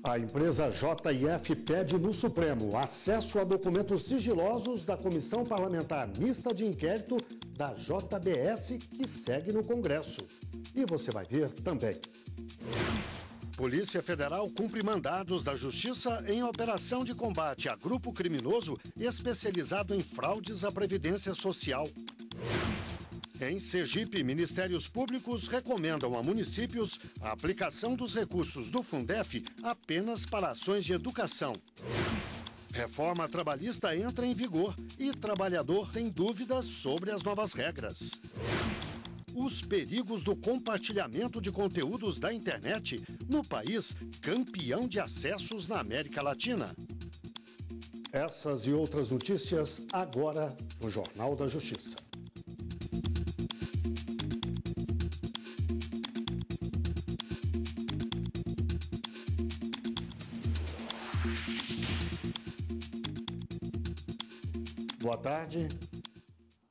A empresa JF pede no Supremo acesso a documentos sigilosos da Comissão Parlamentar Mista de Inquérito da JBS, que segue no Congresso. E você vai ver também. Polícia Federal cumpre mandados da Justiça em operação de combate a grupo criminoso especializado em fraudes à Previdência Social. Em Sergipe, ministérios públicos recomendam a municípios a aplicação dos recursos do Fundef apenas para ações de educação. Reforma trabalhista entra em vigor e trabalhador tem dúvidas sobre as novas regras. Os perigos do compartilhamento de conteúdos da internet no país campeão de acessos na América Latina. Essas e outras notícias agora no Jornal da Justiça. Boa tarde.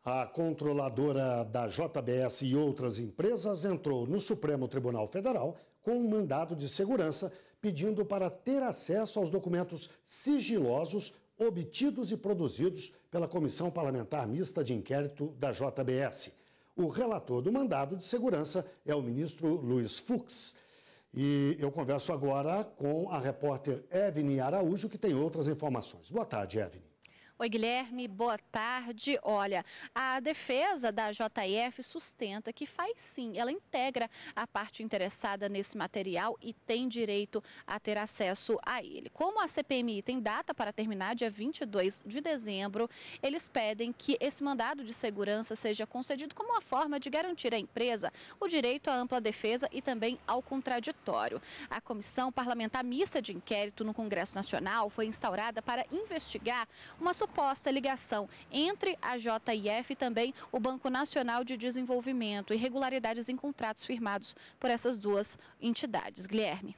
A controladora da JBS e outras empresas entrou no Supremo Tribunal Federal com um mandado de segurança pedindo para ter acesso aos documentos sigilosos obtidos e produzidos pela Comissão Parlamentar Mista de Inquérito da JBS. O relator do mandado de segurança é o ministro Luiz Fux. E eu converso agora com a repórter Evne Araújo, que tem outras informações. Boa tarde, Evne. Oi, Guilherme, boa tarde. Olha, a defesa da JF sustenta que faz sim, ela integra a parte interessada nesse material e tem direito a ter acesso a ele. Como a CPMI tem data para terminar, dia 22 de dezembro, eles pedem que esse mandado de segurança seja concedido como uma forma de garantir à empresa o direito à ampla defesa e também ao contraditório. A Comissão Parlamentar Mista de Inquérito no Congresso Nacional foi instaurada para investigar uma suposta ligação entre a JF e também o Banco Nacional de Desenvolvimento, irregularidades em contratos firmados por essas duas entidades. Guilherme.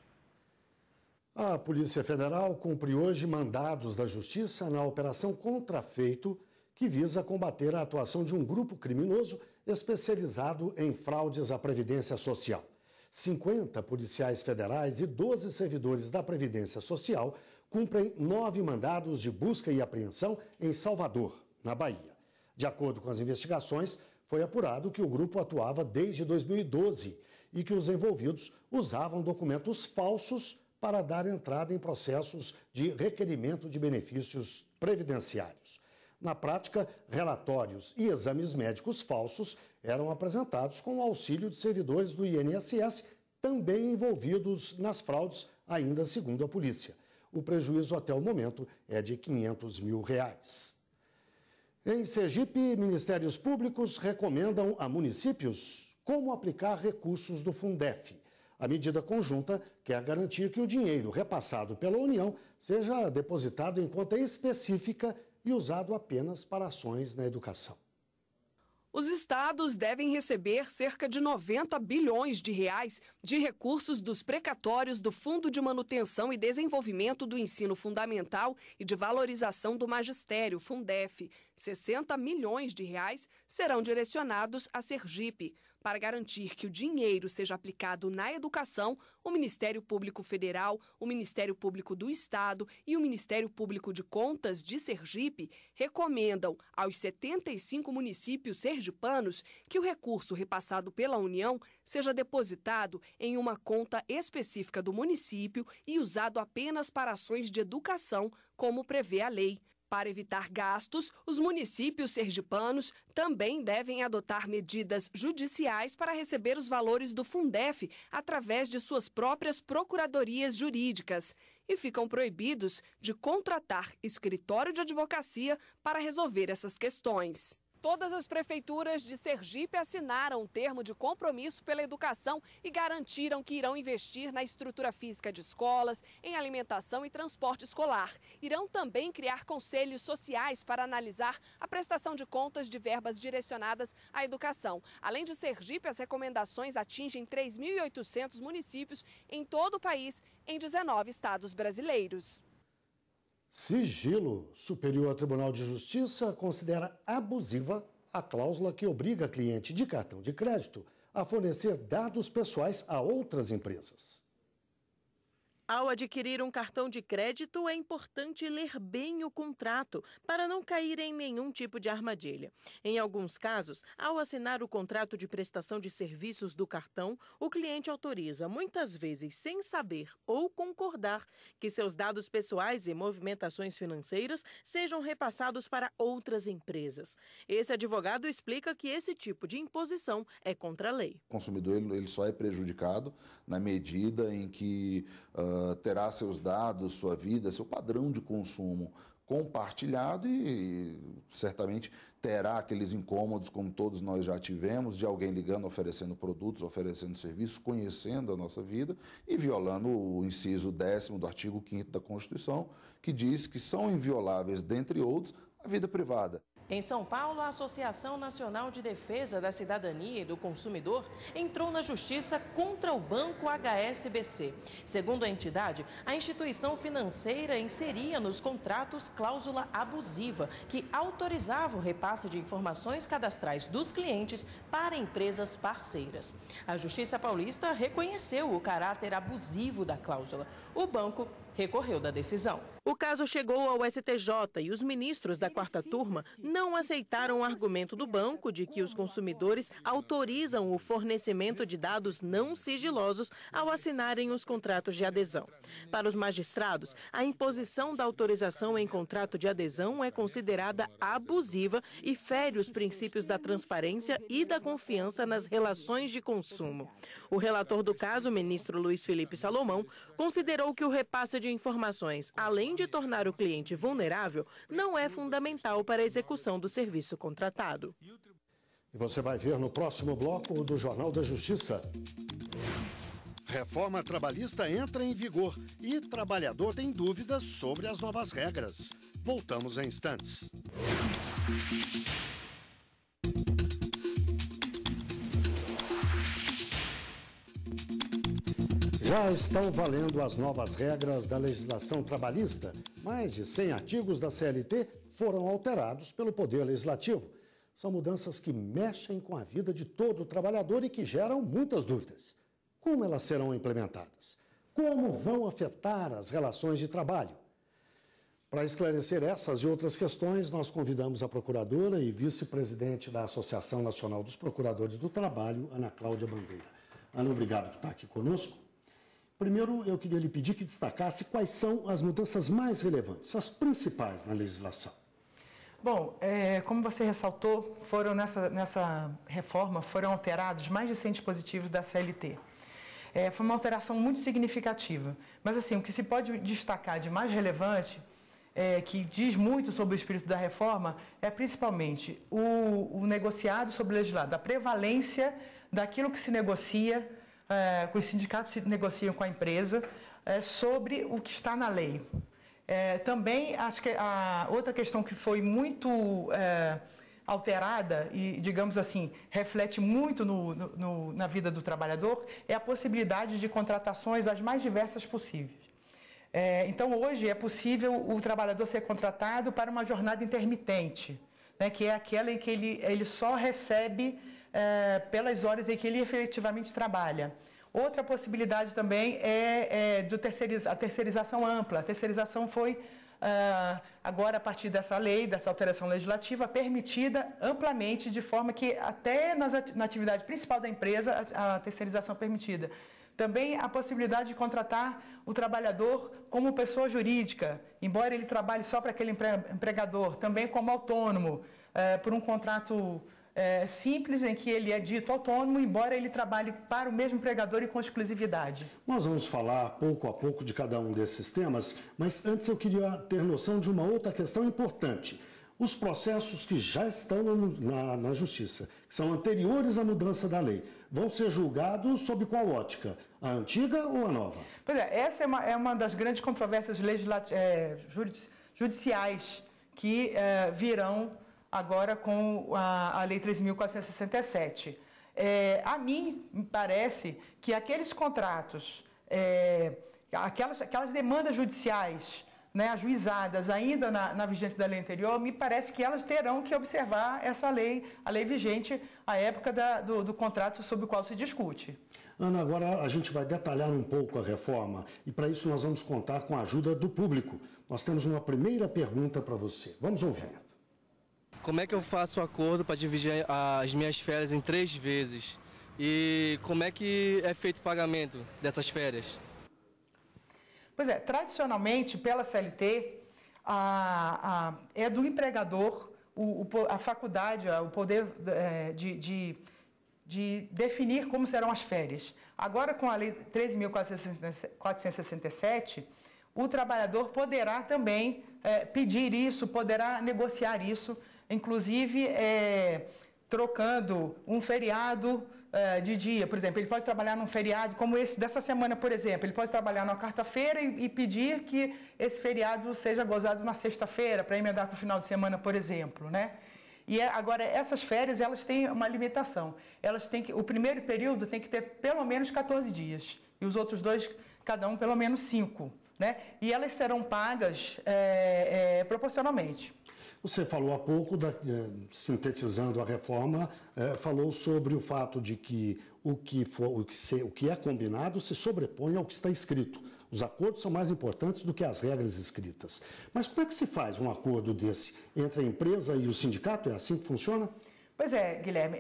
A Polícia Federal cumpre hoje mandados da Justiça na Operação Contrafeito, que visa combater a atuação de um grupo criminoso especializado em fraudes à Previdência Social. 50 policiais federais e 12 servidores da Previdência Social cumprem 9 mandados de busca e apreensão em Salvador, na Bahia. De acordo com as investigações, foi apurado que o grupo atuava desde 2012 e que os envolvidos usavam documentos falsos para dar entrada em processos de requerimento de benefícios previdenciários. Na prática, relatórios e exames médicos falsos eram apresentados com o auxílio de servidores do INSS, também envolvidos nas fraudes, ainda segundo a polícia. O prejuízo até o momento é de R$500 mil. Em Sergipe, ministérios públicos recomendam a municípios como aplicar recursos do Fundef. A medida conjunta quer garantir que o dinheiro repassado pela União seja depositado em conta específica e usado apenas para ações na educação. Os estados devem receber cerca de 90 bilhões de reais de recursos dos precatórios do Fundo de Manutenção e Desenvolvimento do Ensino Fundamental e de Valorização do Magistério, Fundef. 60 milhões de reais serão direcionados a Sergipe. Para garantir que o dinheiro seja aplicado na educação, o Ministério Público Federal, o Ministério Público do Estado e o Ministério Público de Contas de Sergipe recomendam aos 75 municípios sergipanos que o recurso repassado pela União seja depositado em uma conta específica do município e usado apenas para ações de educação, como prevê a lei. Para evitar gastos, os municípios sergipanos também devem adotar medidas judiciais para receber os valores do Fundef através de suas próprias procuradorias jurídicas e ficam proibidos de contratar escritório de advocacia para resolver essas questões. Todas as prefeituras de Sergipe assinaram um termo de compromisso pela educação e garantiram que irão investir na estrutura física de escolas, em alimentação e transporte escolar. Irão também criar conselhos sociais para analisar a prestação de contas de verbas direcionadas à educação. Além de Sergipe, as recomendações atingem 3.800 municípios em todo o país, em 19 estados brasileiros. Sigilo. Superior Tribunal de Justiça considera abusiva a cláusula que obriga cliente de cartão de crédito a fornecer dados pessoais a outras empresas. Ao adquirir um cartão de crédito, é importante ler bem o contrato para não cair em nenhum tipo de armadilha. Em alguns casos, ao assinar o contrato de prestação de serviços do cartão, o cliente autoriza, muitas vezes sem saber ou concordar, que seus dados pessoais e movimentações financeiras sejam repassados para outras empresas. Esse advogado explica que esse tipo de imposição é contra a lei. O consumidor ele só é prejudicado na medida em que terá seus dados, sua vida, seu padrão de consumo compartilhado e certamente terá aqueles incômodos, como todos nós já tivemos, de alguém ligando, oferecendo produtos, oferecendo serviços, conhecendo a nossa vida e violando o inciso 10º do artigo 5º da Constituição, que diz que são invioláveis, dentre outros, a vida privada. Em São Paulo, a Associação Nacional de Defesa da Cidadania e do Consumidor entrou na justiça contra o banco HSBC. Segundo a entidade, a instituição financeira inseria nos contratos cláusula abusiva, que autorizava o repasse de informações cadastrais dos clientes para empresas parceiras. A Justiça Paulista reconheceu o caráter abusivo da cláusula. O banco recorreu da decisão. O caso chegou ao STJ e os ministros da 4ª turma não aceitaram o argumento do banco de que os consumidores autorizam o fornecimento de dados não sigilosos ao assinarem os contratos de adesão. Para os magistrados, a imposição da autorização em contrato de adesão é considerada abusiva e fere os princípios da transparência e da confiança nas relações de consumo. O relator do caso, o ministro Luiz Felipe Salomão, considerou que o repasse de informações, além de tornar o cliente vulnerável, não é fundamental para a execução do serviço contratado. E você vai ver no próximo bloco do Jornal da Justiça. Reforma trabalhista entra em vigor e trabalhador tem dúvidas sobre as novas regras. Voltamos em instantes. Já estão valendo as novas regras da legislação trabalhista. Mais de 100 artigos da CLT foram alterados pelo Poder Legislativo. São mudanças que mexem com a vida de todo trabalhador e que geram muitas dúvidas. Como elas serão implementadas? Como vão afetar as relações de trabalho? Para esclarecer essas e outras questões, nós convidamos a procuradora e vice-presidente da Associação Nacional dos Procuradores do Trabalho, Ana Cláudia Bandeira. Ana, obrigado por estar aqui conosco. Primeiro, eu queria lhe pedir que destacasse quais são as mudanças mais relevantes, as principais na legislação. Bom, como você ressaltou, nessa reforma foram alterados mais de 100 dispositivos da CLT. Foi uma alteração muito significativa. Mas, assim, o que se pode destacar de mais relevante, que diz muito sobre o espírito da reforma, é principalmente o negociado sobre o legislado, a prevalência daquilo que se negocia, que os sindicatos se negociam com a empresa, sobre o que está na lei. Também, acho que a outra questão que foi muito alterada e, digamos assim, reflete muito na vida do trabalhador, é a possibilidade de contratações as mais diversas possíveis. Então, hoje é possível o trabalhador ser contratado para uma jornada intermitente, né, que é aquela em que ele só recebe pelas horas em que ele efetivamente trabalha. Outra possibilidade também é a terceirização ampla. A terceirização foi, agora, a partir dessa lei, dessa alteração legislativa, permitida amplamente, de forma que até na atividade principal da empresa, a terceirização é permitida. Também a possibilidade de contratar o trabalhador como pessoa jurídica, embora ele trabalhe só para aquele empregador, também como autônomo, por um contrato simples, em que ele é dito autônomo, embora ele trabalhe para o mesmo empregador e com exclusividade. Nós vamos falar pouco a pouco de cada um desses temas, mas antes eu queria ter noção de uma outra questão importante. Os processos que já estão na Justiça, que são anteriores à mudança da lei, vão ser julgados sob qual ótica? A antiga ou a nova? Pois essa é uma das grandes controvérsias judiciais que virão agora com a Lei 13.467. A mim, me parece que aqueles contratos, aquelas demandas judiciais né, ajuizadas ainda na vigência da lei anterior, me parece que elas terão que observar essa lei, a lei vigente à época do contrato sobre o qual se discute. Ana, agora a gente vai detalhar um pouco a reforma e para isso nós vamos contar com a ajuda do público. Nós temos uma primeira pergunta para você. Vamos ouvir. Como é que eu faço o acordo para dividir as minhas férias em 3 vezes? E como é que é feito o pagamento dessas férias? Pois é, tradicionalmente, pela CLT, é do empregador a faculdade, o poder de definir como serão as férias. Agora, com a Lei 13.467, o trabalhador poderá também pedir isso, poderá negociar isso, inclusive trocando um feriado de dia. Por exemplo, ele pode trabalhar num feriado como esse dessa semana, por exemplo. Ele pode trabalhar na quarta-feira e pedir que esse feriado seja gozado na sexta-feira, para emendar com o final de semana, por exemplo, né? E agora, essas férias, elas têm uma limitação. O primeiro período tem que ter pelo menos 14 dias. E os outros 2, cada um, pelo menos 5. Né? E elas serão pagas proporcionalmente. Você falou há pouco, sintetizando a reforma, falou sobre o fato de que o que é combinado se sobrepõe ao que está escrito. Os acordos são mais importantes do que as regras escritas. Mas como é que se faz um acordo desse entre a empresa e o sindicato? É assim que funciona? Pois é, Guilherme.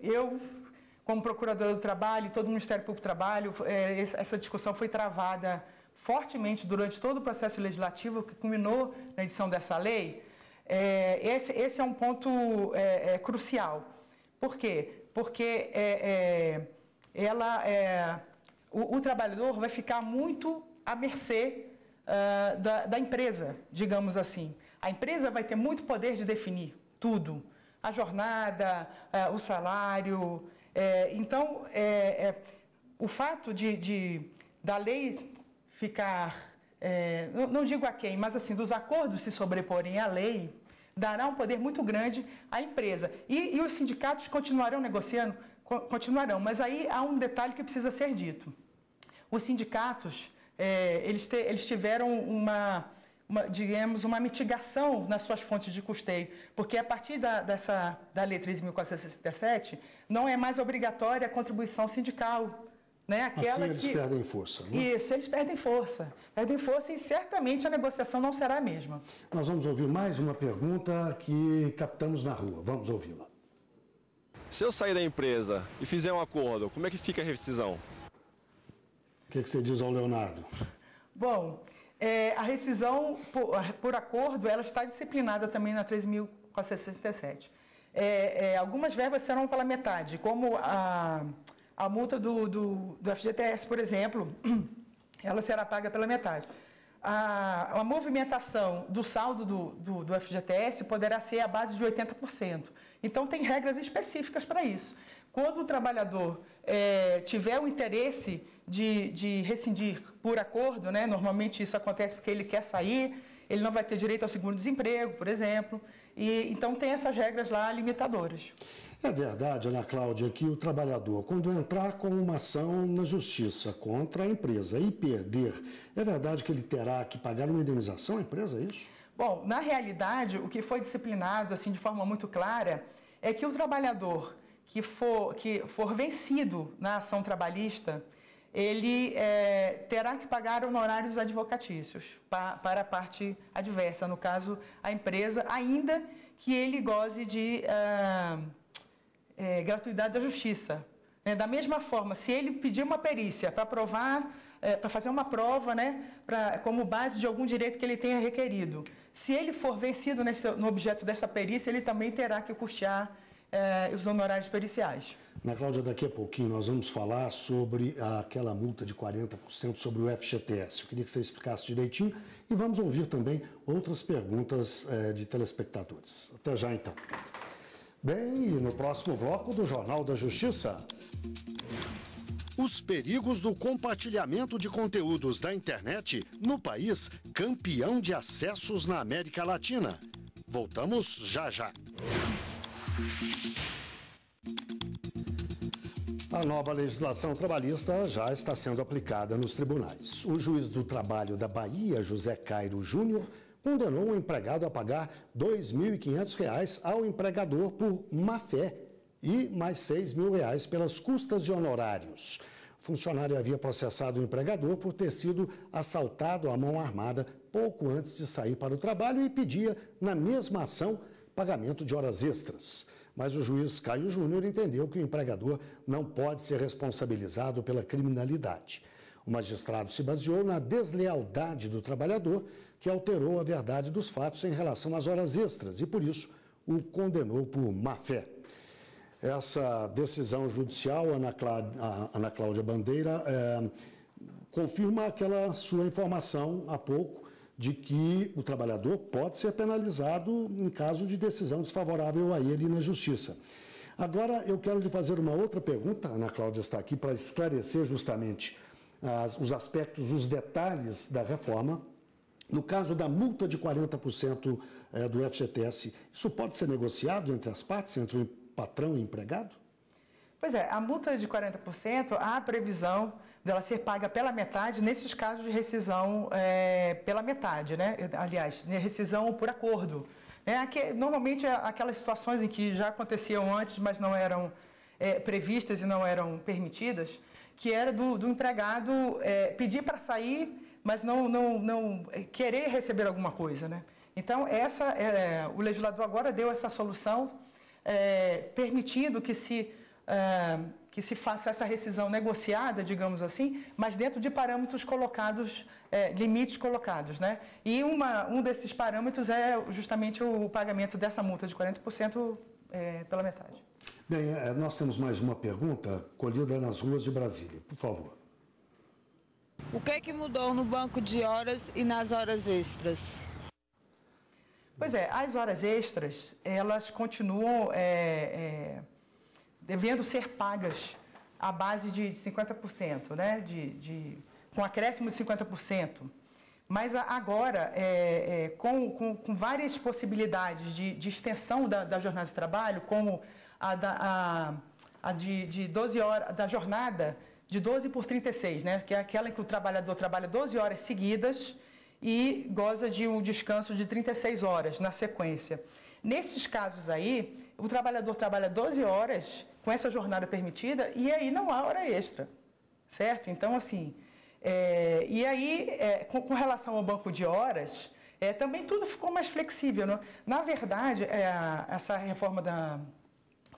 Eu, como procuradora do trabalho, todo o Ministério Público do Trabalho, essa discussão foi travada fortemente durante todo o processo legislativo que culminou na edição dessa lei. Esse é um ponto crucial. Por quê? Porque o trabalhador vai ficar muito à mercê da empresa, digamos assim. A empresa vai ter muito poder de definir tudo, a jornada, o salário. Então, o fato da lei ficar, não digo a quem, mas assim, dos acordos se sobreporem à lei, dará um poder muito grande à empresa. E os sindicatos continuarão negociando? Continuarão, mas aí há um detalhe que precisa ser dito. Os sindicatos, eles tiveram digamos, uma mitigação nas suas fontes de custeio, porque a partir da Lei 13.467, não é mais obrigatória a contribuição sindical. Né? Assim eles perdem força. Né? Isso, eles perdem força. Perdem força e certamente a negociação não será a mesma. Nós vamos ouvir mais uma pergunta que captamos na rua. Vamos ouvi-la. Se eu sair da empresa e fizer um acordo, como é que fica a rescisão? O que você diz ao Leonardo? Bom, a rescisão por acordo, ela está disciplinada também na 13.467. Algumas verbas serão pela metade, como a multa do FGTS, por exemplo, ela será paga pela metade. A movimentação do saldo do FGTS poderá ser à base de 80%. Então, tem regras específicas para isso. Quando o trabalhador tiver o interesse de rescindir por acordo, né, normalmente isso acontece porque ele quer sair, ele não vai ter direito ao seguro-desemprego, por exemplo, então tem essas regras lá limitadoras. É verdade, Ana Cláudia, que o trabalhador, quando entrar com uma ação na justiça contra a empresa e perder, é verdade que ele terá que pagar uma indenização à empresa, é isso? Bom, na realidade, o que foi disciplinado assim de forma muito clara é que o trabalhador que for vencido na ação trabalhista, ele terá que pagar honorários advocatícios para a parte adversa, no caso, a empresa, ainda que ele goze de gratuidade da justiça. Da mesma forma, se ele pedir uma perícia para provar, para fazer uma prova, né, como base de algum direito que ele tenha requerido, se ele for vencido no objeto dessa perícia, ele também terá que custear os honorários periciais. Ana Cláudia, daqui a pouquinho nós vamos falar sobre aquela multa de 40% sobre o FGTS. Eu queria que você explicasse direitinho e vamos ouvir também outras perguntas de telespectadores. Até já, então. Bem, e no próximo bloco do Jornal da Justiça, os perigos do compartilhamento de conteúdos da internet no país campeão de acessos na América Latina. Voltamos já já. A nova legislação trabalhista já está sendo aplicada nos tribunais. O juiz do trabalho da Bahia, José Cairo Júnior, condenou um empregado a pagar R$ 2.500 ao empregador por má-fé e mais R$ 6.000 pelas custas de honorários. O funcionário havia processado o empregador por ter sido assaltado à mão armada pouco antes de sair para o trabalho e pedia, na mesma ação, pagamento de horas extras. Mas o juiz Caio Júnior entendeu que o empregador não pode ser responsabilizado pela criminalidade. O magistrado se baseou na deslealdade do trabalhador, que alterou a verdade dos fatos em relação às horas extras e, por isso, o condenou por má-fé. Essa decisão judicial, Ana Cláudia Bandeira, confirma aquela sua informação há pouco de que o trabalhador pode ser penalizado em caso de decisão desfavorável a ele na justiça. Agora, eu quero lhe fazer uma outra pergunta, a Ana Cláudia está aqui para esclarecer justamente os aspectos, os detalhes da reforma. No caso da multa de 40% do FGTS, isso pode ser negociado entre as partes, entre o patrão e o empregado? Pois é, a multa de 40%, há a previsão dela ser paga pela metade nesses casos de rescisão pela metade, né? Aliás, rescisão por acordo. Normalmente, aquelas situações em que já aconteciam antes, mas não eram previstas e não eram permitidas, que era do empregado pedir para sair, mas não querer receber alguma coisa, né? Então, o legislador agora deu essa solução, permitindo que se faça essa rescisão negociada, digamos assim, mas dentro de parâmetros colocados, limites colocados, né? E um desses parâmetros é justamente o pagamento dessa multa de 40% pela metade. Bem, nós temos mais uma pergunta colhida nas ruas de Brasília. Por favor. O que é que mudou no banco de horas e nas horas extras? Pois é, as horas extras, elas continuam devendo ser pagas à base de 50%, né? Com acréscimo de 50%. Mas agora, com várias possibilidades de extensão da jornada de trabalho, como a de 12 horas, da jornada de 12 por 36, né? Que é aquela em que o trabalhador trabalha 12 horas seguidas e goza de um descanso de 36 horas na sequência. Nesses casos aí, o trabalhador trabalha 12 horas com essa jornada permitida e aí não há hora extra, certo? Então, assim, e aí, com relação ao banco de horas, também tudo ficou mais flexível, né? Na verdade, essa reforma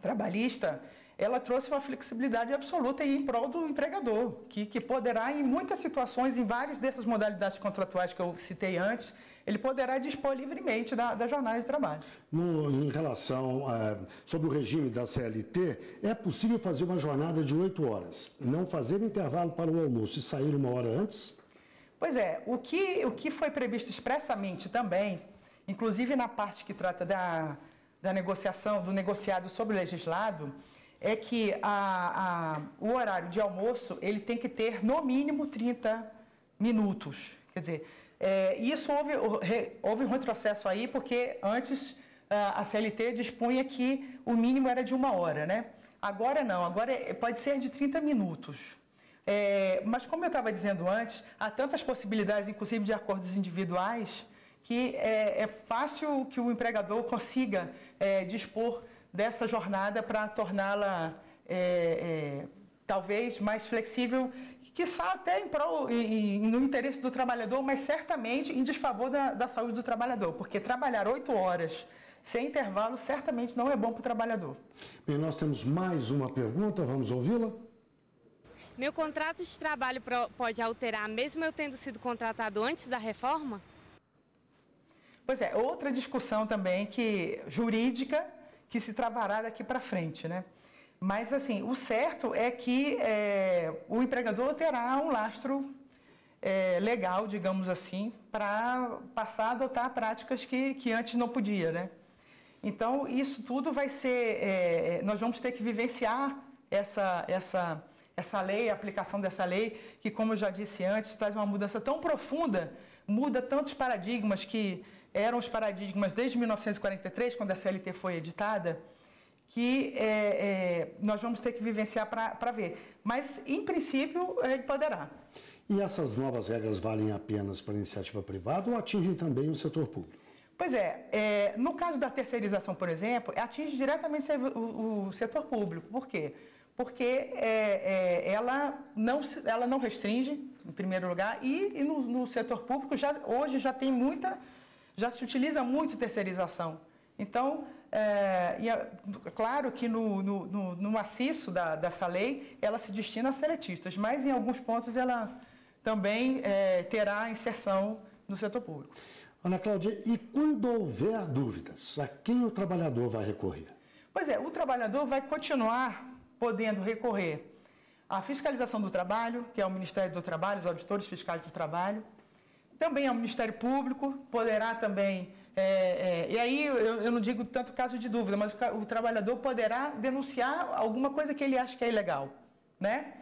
trabalhista, ela trouxe uma flexibilidade absoluta em prol do empregador, que poderá, em muitas situações, em várias dessas modalidades contratuais que eu citei antes, ele poderá dispor livremente da jornada de trabalho. Em relação sobre o regime da CLT, é possível fazer uma jornada de 8 horas, não fazer intervalo para o almoço e sair uma hora antes? Pois é, o que foi previsto expressamente também, inclusive na parte que trata da negociação, do negociado sobre o legislado, é que o horário de almoço ele tem que ter no mínimo 30 minutos. Quer dizer, isso houve um retrocesso aí, porque antes a CLT dispunha que o mínimo era de 1 hora, né? Agora não, agora pode ser de 30 minutos. Mas como eu estava dizendo antes, há tantas possibilidades, inclusive de acordos individuais, que é fácil que o empregador consiga dispor dessa jornada para torná-la talvez mais flexível, quiçá até no interesse do trabalhador, mas certamente em desfavor da saúde do trabalhador, porque trabalhar 8 horas sem intervalo certamente não é bom para o trabalhador. Bem, nós temos mais uma pergunta, vamos ouvi-la? Meu contrato de trabalho pode alterar, mesmo eu tendo sido contratado antes da reforma? Pois é, outra discussão também jurídica que se travará daqui para frente, né? Mas, assim, o certo é que o empregador terá um lastro legal, digamos assim, para passar a adotar práticas que antes não podia, né? Então, isso tudo vai ser... nós vamos ter que vivenciar essa lei, a aplicação dessa lei, que, como eu já disse antes, traz uma mudança tão profunda, muda tantos paradigmas que eram os paradigmas desde 1943, quando a CLT foi editada, que nós vamos ter que vivenciar para ver. Mas, em princípio, ele poderá. E essas novas regras valem apenas para a iniciativa privada ou atingem também o setor público? Pois no caso da terceirização, por exemplo, atinge diretamente o setor público. Por quê? Porque ela não restringe, em primeiro lugar, e no setor público hoje já se utiliza muito terceirização. Então, claro que no maciço dessa lei, ela se destina a seletistas, mas em alguns pontos ela também terá inserção no setor público. Ana Cláudia, e quando houver dúvidas, a quem o trabalhador vai recorrer? Pois o trabalhador vai continuar podendo recorrer à fiscalização do trabalho, que é o Ministério do Trabalho, os auditores fiscais do trabalho, também ao Ministério Público, poderá também, e aí eu não digo tanto caso de dúvida, mas o trabalhador poderá denunciar alguma coisa que ele acha que é ilegal, né?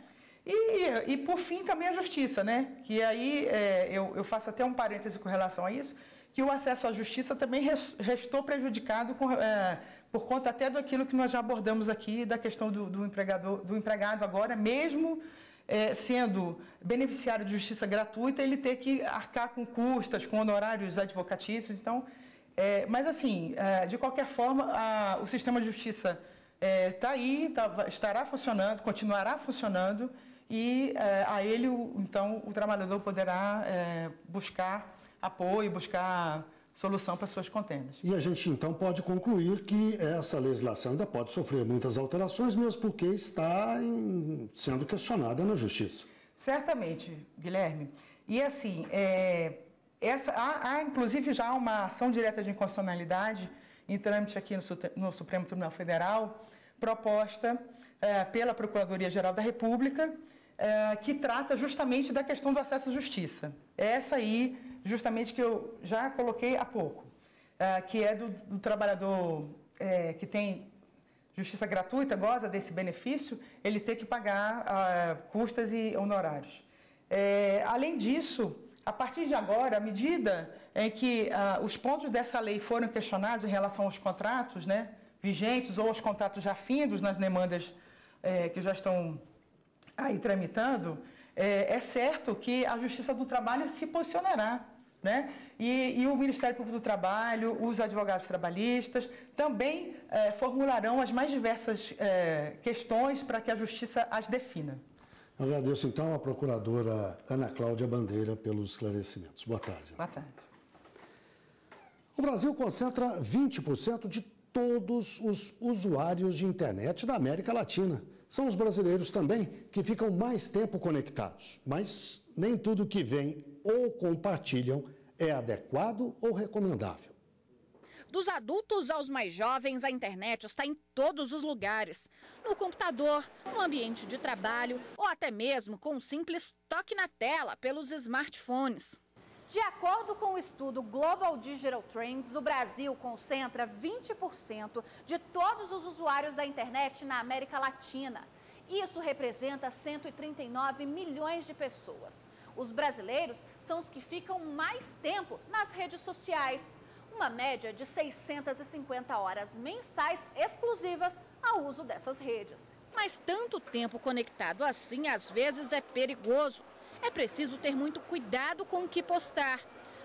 E por fim, também a justiça, né? Que aí eu faço até um parêntese com relação a isso, que o acesso à justiça também restou prejudicado por conta até daquilo que nós já abordamos aqui, da questão do empregado agora, mesmo sendo beneficiário de justiça gratuita, ele ter que arcar com custas, com honorários advocatícios. Então, mas assim, de qualquer forma, o sistema de justiça está aí, estará funcionando, continuará funcionando, e a ele, então, o trabalhador poderá buscar apoio, buscar solução para suas contendas. E a gente, então, pode concluir que essa legislação ainda pode sofrer muitas alterações, mesmo porque está sendo questionada na Justiça. Certamente, Guilherme. E, assim, há, inclusive, já uma ação direta de inconstitucionalidade em trâmite aqui no Supremo Tribunal Federal, proposta pela Procuradoria-Geral da República, que trata justamente da questão do acesso à justiça. Essa aí, justamente, que eu já coloquei há pouco, que é do trabalhador que tem justiça gratuita, goza desse benefício, ele ter que pagar custas e honorários. Além disso, a partir de agora, à medida em que os pontos dessa lei foram questionados em relação aos contratos, né, vigentes ou aos contratos já findos nas demandas que já estão aí tramitando, é certo que a Justiça do Trabalho se posicionará, né? E o Ministério Público do Trabalho, os advogados trabalhistas, também formularão as mais diversas questões para que a Justiça as defina. Eu agradeço, então, a procuradora Ana Cláudia Bandeira pelos esclarecimentos. Boa tarde. Boa tarde. O Brasil concentra 20% de todos os usuários de internet da América Latina. São os brasileiros também que ficam mais tempo conectados, mas nem tudo que vem ou compartilham é adequado ou recomendável. Dos adultos aos mais jovens, a internet está em todos os lugares. No computador, no ambiente de trabalho ou até mesmo com um simples toque na tela pelos smartphones. De acordo com o estudo Global Digital Trends, o Brasil concentra 20% de todos os usuários da internet na América Latina. Isso representa 139 milhões de pessoas. Os brasileiros são os que ficam mais tempo nas redes sociais. Uma média de 650 horas mensais exclusivas ao uso dessas redes. Mas tanto tempo conectado assim, às vezes, é perigoso. É preciso ter muito cuidado com o que postar.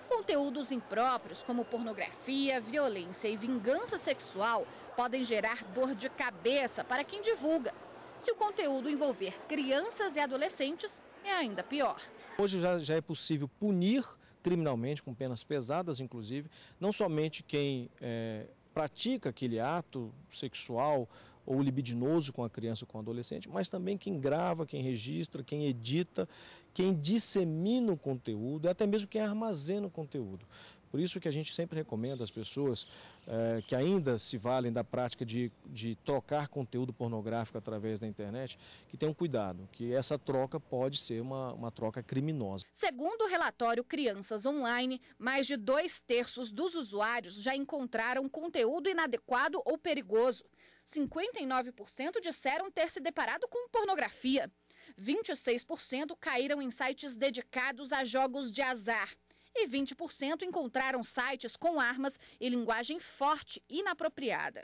Conteúdos impróprios, como pornografia, violência e vingança sexual, podem gerar dor de cabeça para quem divulga. Se o conteúdo envolver crianças e adolescentes, é ainda pior. Hoje já é possível punir criminalmente, com penas pesadas, inclusive, não somente quem pratica aquele ato sexual ou libidinoso com a criança ou com o adolescente, mas também quem grava, quem registra, quem edita, quem dissemina o conteúdo e até mesmo quem armazena o conteúdo. Por isso que a gente sempre recomenda às pessoas que ainda se valem da prática de trocar conteúdo pornográfico através da internet, que tenham cuidado, que essa troca pode ser uma troca criminosa. Segundo o relatório Crianças Online, mais de 2/3 dos usuários já encontraram conteúdo inadequado ou perigoso. 59% disseram ter se deparado com pornografia. 26% caíram em sites dedicados a jogos de azar. E 20% encontraram sites com armas e linguagem forte inapropriada.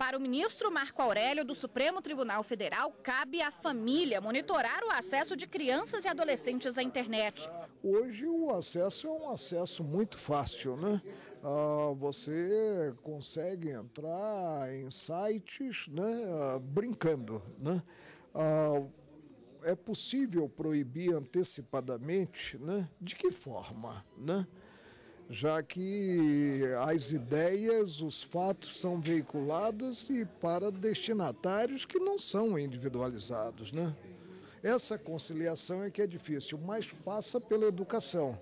Para o ministro Marco Aurélio do Supremo Tribunal Federal, cabe à família monitorar o acesso de crianças e adolescentes à internet. Hoje o acesso é um acesso muito fácil, né? Você consegue entrar em sites, né, brincando, né? É possível proibir antecipadamente, né? De que forma, né? Já que as ideias, os fatos são veiculados e para destinatários que não são individualizados, né? Essa conciliação é que é difícil, mas passa pela educação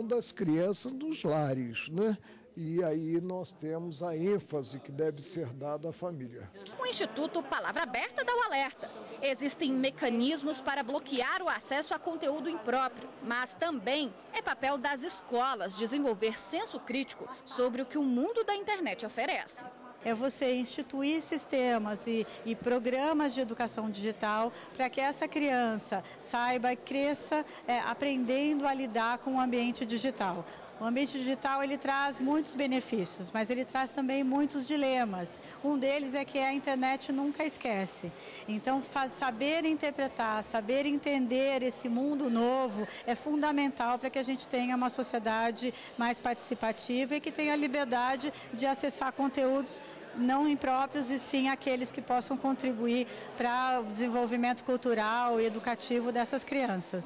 das crianças dos lares, né? E aí nós temos a ênfase que deve ser dada à família. O Instituto Palavra Aberta dá o alerta. Existem mecanismos para bloquear o acesso a conteúdo impróprio, mas também é papel das escolas desenvolver senso crítico sobre o que o mundo da internet oferece. É você instituir sistemas e programas de educação digital para que essa criança saiba e cresça aprendendo a lidar com o ambiente digital. O ambiente digital ele traz muitos benefícios, mas ele traz também muitos dilemas. Um deles é que a internet nunca esquece. Então, saber interpretar, saber entender esse mundo novo é fundamental para que a gente tenha uma sociedade mais participativa e que tenha a liberdade de acessar conteúdos não impróprios e sim aqueles que possam contribuir para o desenvolvimento cultural e educativo dessas crianças.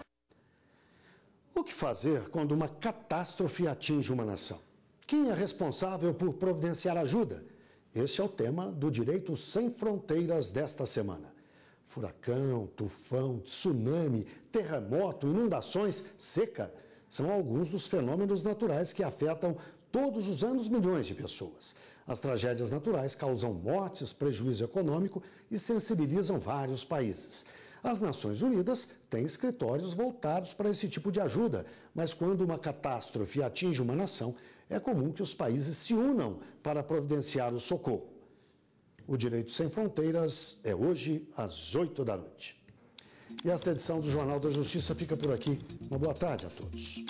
O que fazer quando uma catástrofe atinge uma nação? Quem é responsável por providenciar ajuda? Esse é o tema do Direito Sem Fronteiras desta semana. Furacão, tufão, tsunami, terremoto, inundações, seca são alguns dos fenômenos naturais que afetam todos os anos milhões de pessoas. As tragédias naturais causam mortes, prejuízo econômico e sensibilizam vários países. As Nações Unidas têm escritórios voltados para esse tipo de ajuda, mas quando uma catástrofe atinge uma nação, é comum que os países se unam para providenciar o socorro. O Direito Sem Fronteiras é hoje às 8 da noite. E esta edição do Jornal da Justiça fica por aqui. Uma boa tarde a todos.